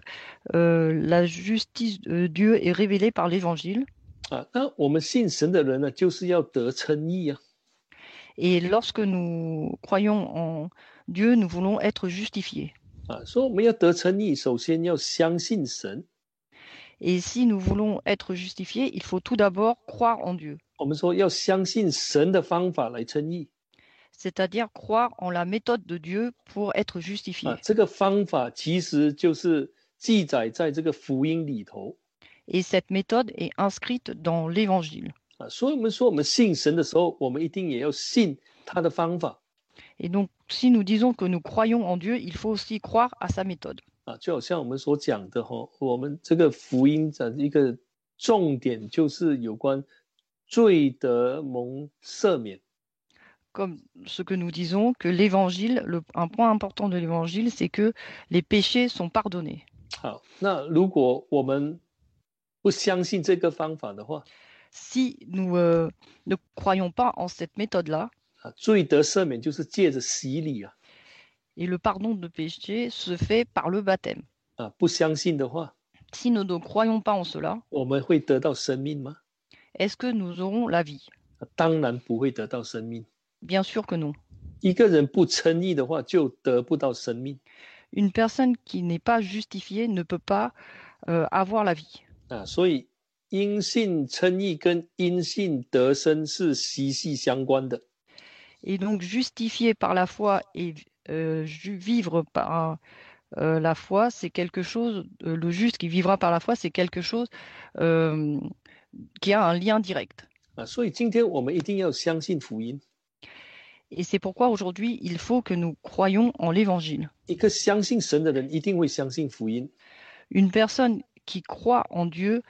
la justice de Dieu est révélée par l'Évangile. 那我们信神的人呢，就是要得称义啊。 Et lorsque nous croyons en Dieu, nous voulons être justifiés. 所以我们要得称义，首先要相信神。 Et si nous voulons être justifiés, il faut tout d'abord croire en Dieu. 我们说要相信神的方法来称义。 C'est-à-dire croire en la méthode de Dieu pour être justifié. 这个方法其实就是记载在这个福音里头。 Et cette méthode est inscrite dans l'Évangile. 所以我们说我们信神的时候，我们一定也要信他的方法。 Et donc, si nous disons que nous croyons en Dieu, il faut aussi croire à sa méthode. 就好像我们所讲的我们这个福音的一个重点就是有关罪得蒙赦免。 Comme ce que nous disons, que l'Évangile, un point important de l'Évangile, c'est que les péchés sont pardonnés. 好，那如果我们不相信这个方法的话， Si nous ne croyons pas en cette méthode-là, 罪得赦免就是借着洗礼啊。 et le pardon de péché se fait par le baptême. 不相信的话， Si nous ne croyons pas en cela, 我们会得到生命吗？ est-ce que nous aurons la vie? 当然不会得到生命。 Bien sûr que non. 一个人不称义的话，就得不到生命。 Une personne qui n'est pas justifiée ne peut pas avoir la vie. 所以因信称义跟因信得生是息息相关的。 Et donc justifié par la foi et vivre par la foi, c'est quelque chose, le juste qui vivra par la foi, c'est quelque chose qui a un lien direct. 所以今天我们一定要相信福音。 Et c'est pourquoi aujourd'hui, il faut que nous croyions en l'Évangile. 一个相信神的人一定会相信福音。 Une personne qui croit en Dieu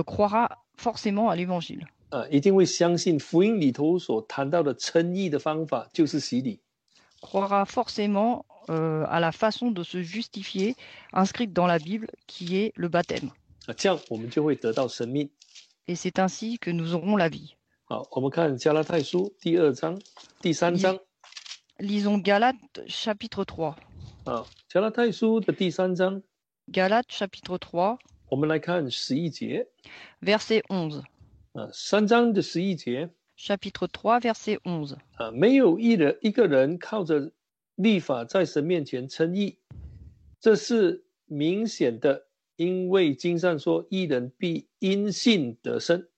croira forcément à l'Évangile. 一定会相信福音里头所谈到的称义的方法就是洗礼。 Croira forcément à la façon de se justifier inscrite dans la Bible, qui est le baptême. 这样我们就会得到生命。 Et c'est ainsi que nous aurons la vie. 好，我们看加拉太书第2章、第3章。 Lisons Galates chapitre 3. 加拉太书的第3章。 Galates chapitre 3. 我们来看11节。 Verset 11. 3章的11节。 Chapitre 3, verset 11. 没有一个人靠着律法在神面前称义，这是明显的，因为经上说义人必因信得生。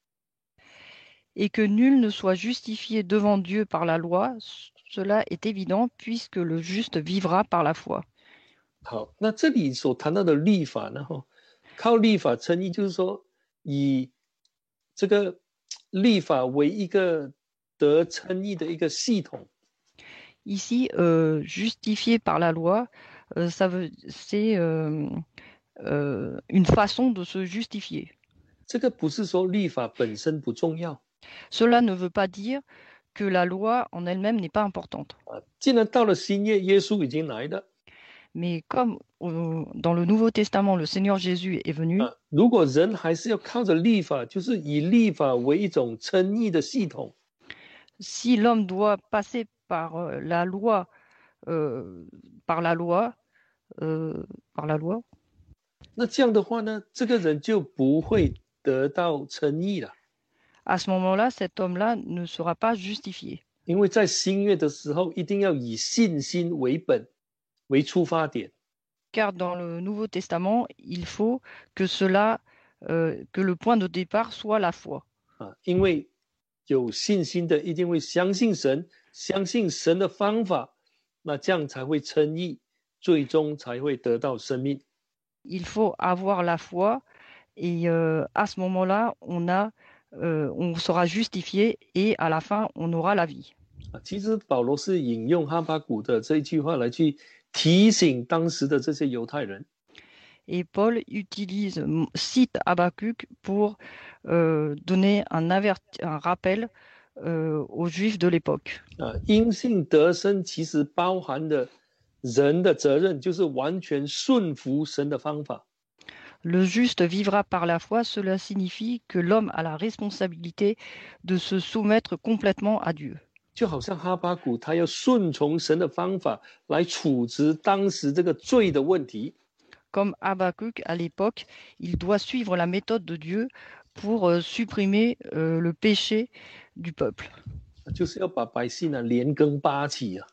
Et que nul ne soit justifié devant Dieu par la loi, cela est évident, puisque le juste vivra par la foi. 好，那这里所谈到的律法呢？靠律法称义，就是说以这个律法为一个得称义的一个系统。 Ici, justifié par la loi, c'est une façon de se justifier. 这个不是说律法本身不重要。 Cela ne veut pas dire que la loi en elle-même n'est pas importante. 既然到了新约，耶稣已经来了。 Mais comme dans le Nouveau Testament, le Seigneur Jésus est venu, 如果人还是要靠着律法，就是以律法为一种称义的系统。 si l'homme doit passer par la loi, par la loi, 那这样的话呢，这个人就不会得到称义了。 à ce moment-là, cet homme-là ne sera pas justifié. 因为在新约的时候，一定要以信心为本，为出发点。 Car dans le Nouveau Testament, il faut que que le point de départ soit la foi. 因为有信心的一定会相信神，相信神的方法，那这样才会称义，最终才会得到生命。 Il faut avoir la foi et à ce moment-là, on sera justifié et à la fin, on aura la vie. 其实保罗是引用哈巴谷的这一句话来去提醒当时的这些犹太人。Et Paul cite Habakkuk pour donner un rappel aux Juifs de l'époque. 因信得生其实包含的人的责任，就是完全顺服神的方法。Le juste vivra par la foi, cela signifie que l'homme a la responsabilité de se soumettre complètement à Dieu. 就好像哈巴谷他要顺从神的方法来处置当时这个罪的问题。Comme Habakkuk à l'époque, il doit suivre la méthode de Dieu pour supprimer le péché du peuple. 就是要把百姓连根拔起啊。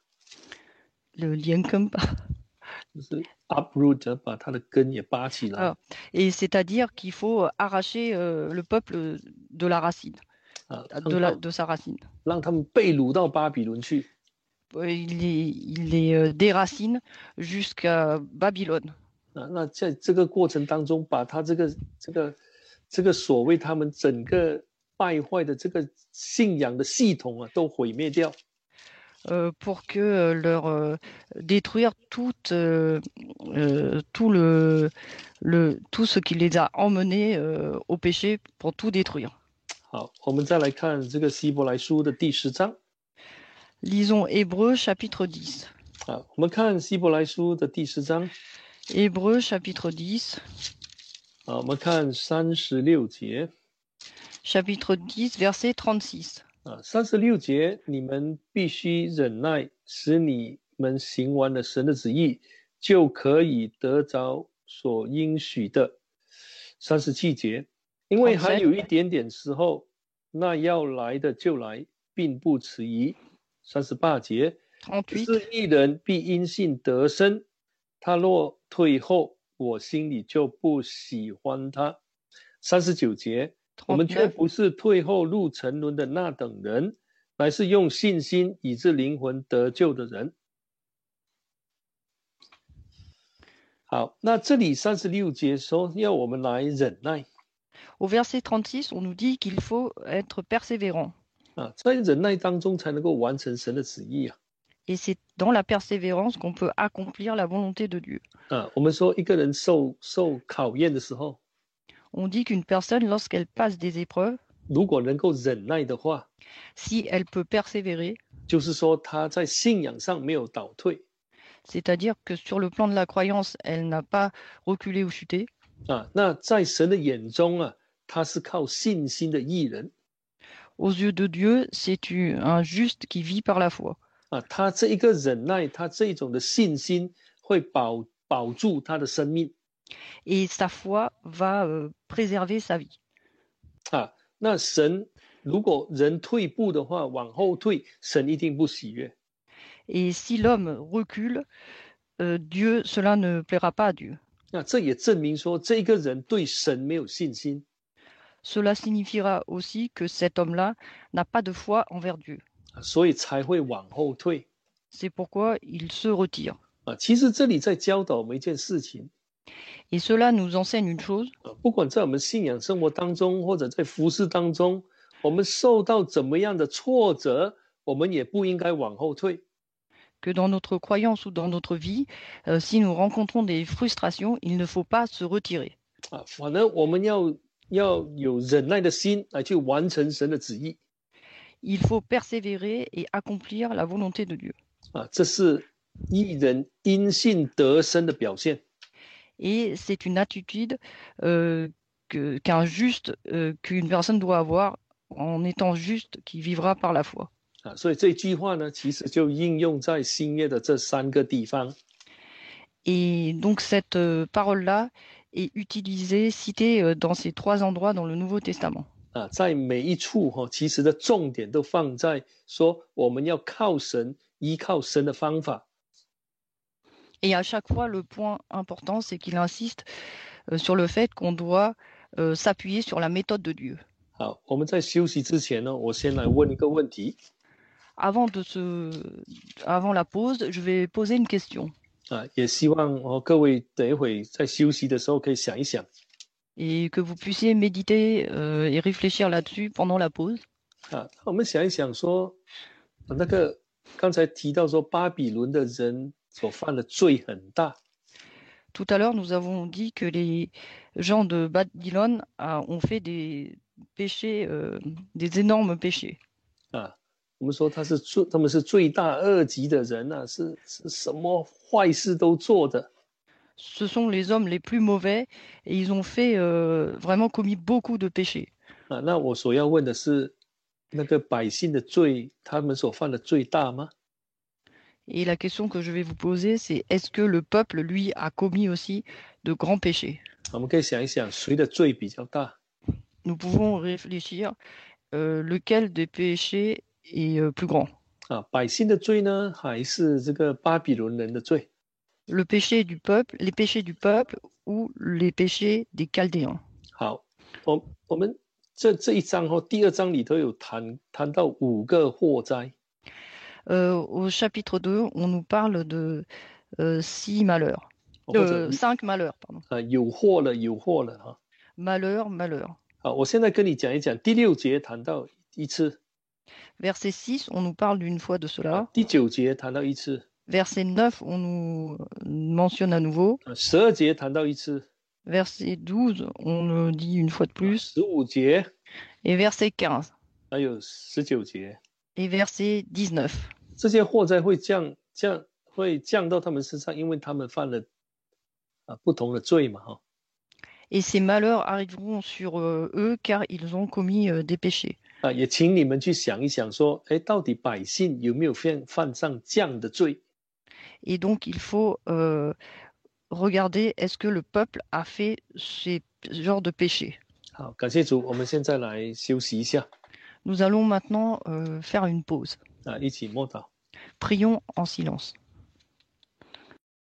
Le lienkumpa. 就是 uproot 把他的根也拔起来。Et c'est-à-dire qu'il faut arracher le peuple de la racine, de sa racine. 让他们被掳到巴比伦去。Il les déracine jusqu'à Babylone. 那在这个过程当中，把他这个所谓他们整个败坏的这个信仰的系统啊，都毁灭掉。pour que leur détruire tout ce qui les a emmenés au péché, pour tout détruire. 好，我们再来看这个希伯来书的第10章。Lisons Hébreux chapitre 10. 好，我们看希伯来书的第10章。Hébreux chapitre 10. 好，我们看36节。Chapitre 10, verset 36. 36节，你们必须忍耐，使你们行完了神的旨意，就可以得着所应许的。37节，因为还有一点点时候，那要来的就来，并不迟疑。38节，是义人必因信得生，他若退后，我心里就不喜欢他。39节，我们却不是退后入沉沦的那等人，乃是用信心以致灵魂得救的人。好，那这里36节说要我们来忍耐。Au verset 36, on nous dit qu'il faut être persévérant. 在忍耐当中才能够完成神的旨意啊。Et c'est dans la persévérance qu'on peut accomplir la volonté de Dieu. 我们说一个人受考验的时候， On dit qu'une personne, lorsqu'elle passe des épreuves, 如果能够忍耐的话， si elle peut persévérer, 就是说他在信仰上没有倒退。C'est-à-dire que sur le plan de la croyance, elle n'a pas reculé ou chuté. 那在神的眼中啊，他是靠信心的义人。Aux yeux de Dieu, c'est un juste qui vit par la foi. 他这一个忍耐，他这一种的信心会保住他的生命。Et sa foi va préserver sa vie. 那神如果人退步的话，往后退，神一定不喜悦。Et si l'homme recule, Dieu, cela ne plaira pas à Dieu. 那这也证明说，这个人对神没有信心。Cela signifiera aussi que cet homme-là n'a pas de foi envers Dieu. 所以才会往后退。C'est pourquoi il se retire. 其实这里在教导我们一件事情。Et cela nous enseigne une chose. 不管在我们信仰生活当中，或者在服事当中，我们受到怎么样的挫折，我们也不应该往后退。Que dans notre croyance ou dans notre vie, si nous rencontrons des frustrations, il ne faut pas se retirer. 反正我们要有忍耐的心来去完成神的旨意。Il faut persévérer et accomplir la volonté de Dieu. 这是义人因信得生的表现。Et c'est une attitude qu'un juste, qu'une personne doit avoir en étant juste, qui vivra par la foi. 所以这句话呢，其实就应用在新约的这3个地方。Et donc cette parole-là est utilisée, citée dans ces 3 endroits dans le Nouveau Testament. 在每一处其实的重点都放在说我们要靠神，依靠神的方法。Et à chaque fois, le point important, c'est qu'il insiste sur le fait qu'on doit s'appuyer sur la méthode de Dieu. 好，我们在休息之前呢，我先来问一个问题。Avant la pause, je vais poser une question. 也希望各位等一会在休息的时候可以想一想。Et que vous puissiez méditer et réfléchir là-dessus pendant la pause. 我们想一想说，那个刚才提到说巴比伦的人所犯的罪很大， Tout à l'heure, nous avons dit que les gens de Babylone ont fait des péchés, des énormes péchés. 啊，我们说他们是罪大恶极的人啊，是什么坏事都做的 Ce sont les hommes les plus mauvais et ils ont fait vraiment commis beaucoup de péchés. 啊。那我所要问的是，那个百姓的罪，他们所犯的罪大吗？ Et la question que je vais vous poser, c'est est-ce que le peuple, lui, a commis aussi de grands péchés? 我们可以想一想，谁的罪比较大？ Nous pouvons réfléchir lequel des péchés est plus grand. 啊，百姓的罪呢，还是这个巴比伦人的罪？ Le péché du peuple, les péchés du peuple ou les péchés des Chaldéens. 好，我们这一章第二章里头有谈到5个祸灾。Au chapitre 2, on nous parle de 6 malheurs. 5 malheurs, pardon. 有祸了哈。Malheur, malheur. 好，我现在跟你讲一讲第6节谈到一次， Verset 6, on nous parle d'une fois de cela. 第9节谈到一次， Verset 9, on nous mentionne à nouveau. 12节谈到一次， Verset 12, on nous dit une fois de plus. 15节， Et verset 15. 还有19节， Et verset 19. 这些祸灾会降到他们身上，因为他们犯了不同的罪嘛哈。 Et ces malheurs arriveront sur eux car ils ont commis des péchés. 也请你们去想一想说，到底百姓有没有犯上这样的罪？ Et donc il faut regarder est-ce que le peuple a fait ces genres de péchés. 好，感谢主，我们现在来休息一下， Nous allons maintenant faire une pause. 一起默祷。 Prions en silence.